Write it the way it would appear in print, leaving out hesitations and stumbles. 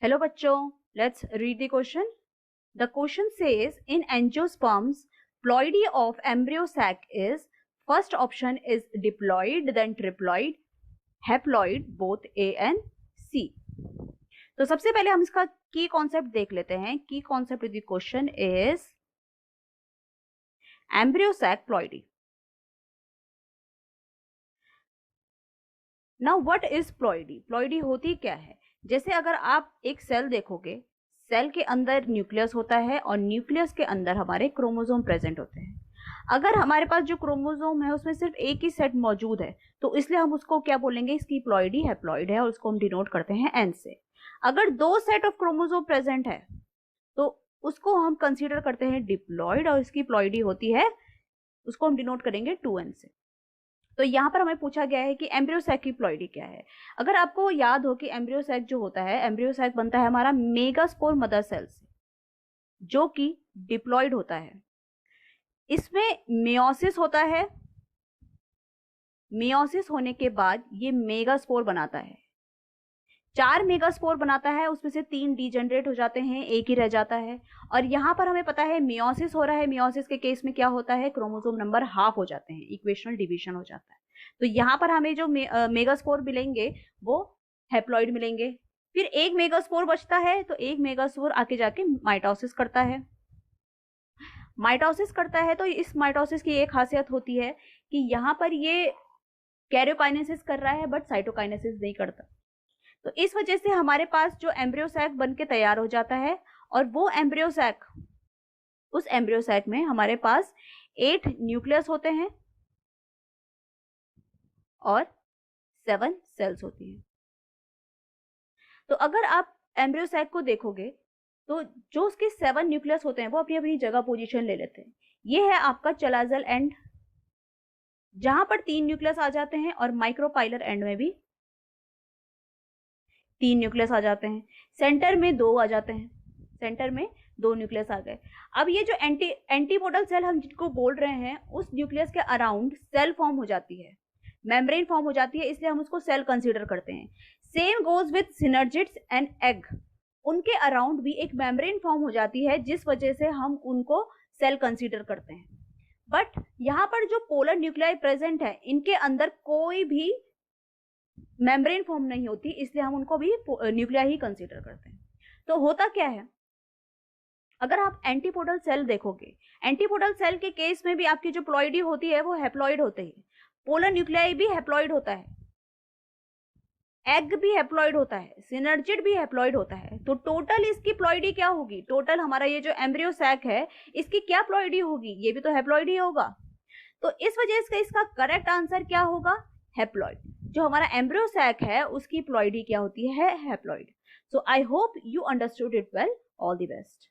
Hello bachcho, let's read the question. The question says in angiosperms, ploidy of embryo sac is first option is diploid, then triploid, haploid, both A and C. तो सबसे पहले हम इसका की concept देख लेते हैं. Key concept of the question is embryo sac ploidy. Now what is ploidy? Ploidy होती क्या है? जैसे अगर आप एक सेल देखोगे, सेल के अंदर न्यूक्लियस होता है और न्यूक्लियस के अंदर हमारे क्रोमोसोम प्रेजेंट होते हैं. अगर हमारे पास जो क्रोमोसोम है उसमें सिर्फ एक ही सेट मौजूद है तो इसलिए हम उसको क्या बोलेंगे, इसकी प्लॉइडी हैप्लॉइड है और उसको हम डिनोट करते हैं एन से. अगर दो सेट ऑफ क्रोमोसोम प्रेजेंट है तो उसको हम कंसीडर करते हैं डिप्लॉइड और इसकी प्लॉइडी होती है, उसको हम डिनोट करेंगे 2n से. तो यहाँ पर हमें पूछा गया है कि एम्ब्रियो सैक की प्लॉइडी क्या है. अगर आपको याद हो कि एम्ब्रियो सैक जो होता है, एम्ब्रियो सैक बनता है हमारा मेगास्पोर मदर सेल से जो कि डिप्लॉइड होता है. इसमें मेयोसिस होता है. मेयोसिस होने के बाद ये मेगास्पोर बनाता है. 4 मेगास्पोर बनाता है, उसमें से 3 डीजेनरेट हो जाते हैं, एक ही रह जाता है. और यहाँ पर हमें पता है मेयोसिस हो रहा है. मेयोसिस के केस में क्या होता है, क्रोमोसोम नंबर हाफ हो जाते हैं, इक्वेशनल डिवीजन हो जाता है. तो यहाँ पर हमें जो मेगास्पोर मिलेंगे वो हैप्लॉइड मिलेंगे. फिर एक मेगास्पोर बचता है तो एक मेगास्पोर आके जाके माइटोसिस करता है. माइटोसिस करता है तो इस माइटोसिस की एक खासियत होती है कि यहाँ पर ये कैरियोकाइनेसिस कर रहा है बट साइटोकाइनेसिस नहीं करता. तो इस वजह से हमारे पास जो एम्ब्रियो सैक बन के तैयार हो जाता है और वो एम्ब्रियो सैक, उस एम्ब्रियो सैक में हमारे पास 8 न्यूक्लियस होते हैं और 7 सेल्स होती हैं. तो अगर आप एम्ब्रियो सैक को देखोगे तो जो उसके 7 न्यूक्लियस होते हैं वो अपनी अपनी जगह पोजीशन ले लेते हैं. ये है आपका चलाजल एंड जहां पर 3 न्यूक्लियस आ जाते हैं और माइक्रोपाइलर एंड में भी 3 न्यूक्लियस आ जाते हैं. सेंटर में 2 आ जाते हैं, सेंटर में 2 न्यूक्लियस आ गए. अब ये जो एंटीपोडल सेल हम जिनको बोल रहे हैं उस न्यूक्लियस के अराउंड सेल फॉर्म हो जाती है, मेम्ब्रेन फॉर्म हो जाती है, इसलिए हम उसको सेल कंसीडर करते हैं. Same goes with synergids and egg. उनके अराउंड भी एक मेम्ब्रेन फॉर्म हो जाती है जिस वजह से हम उनको सेल कंसीडर करते हैं. बट यहाँ पर जो पोलर न्यूक्लियाई प्रेजेंट है इनके अंदर कोई भी मेम्ब्रेन फॉर्म नहीं होती, इसलिए हम उनको भी न्यूक्लिया ही कंसीडर करते हैं. तो होता क्या है, अगर आप एंटीपोडल सेल देखोगे, एंटीपोडल सेल के केस में भी आपकी जो प्लॉइडी होती है वो हैप्लॉइड होते हैं. पोलर न्यूक्लियाई भी हैप्लॉइड होता है, एग भी हैप्लॉइड होता है, सिनर्जिड भी हैप्लॉइड होता है. तो टोटल इसकी प्लॉइडी क्या होगी, टोटल हमारा ये जो एम्ब्रियो सैक है इसकी क्या प्लॉइडी होगी, ये भी तो हैप्लॉइड ही होगा. तो इस वजह से इसका करेक्ट आंसर क्या होगा, हैप्लॉइड. जो हमारा एम्ब्रियो सैक है उसकी प्लॉइडी क्या होती है, haploid. So I hope you understood it well. All the best.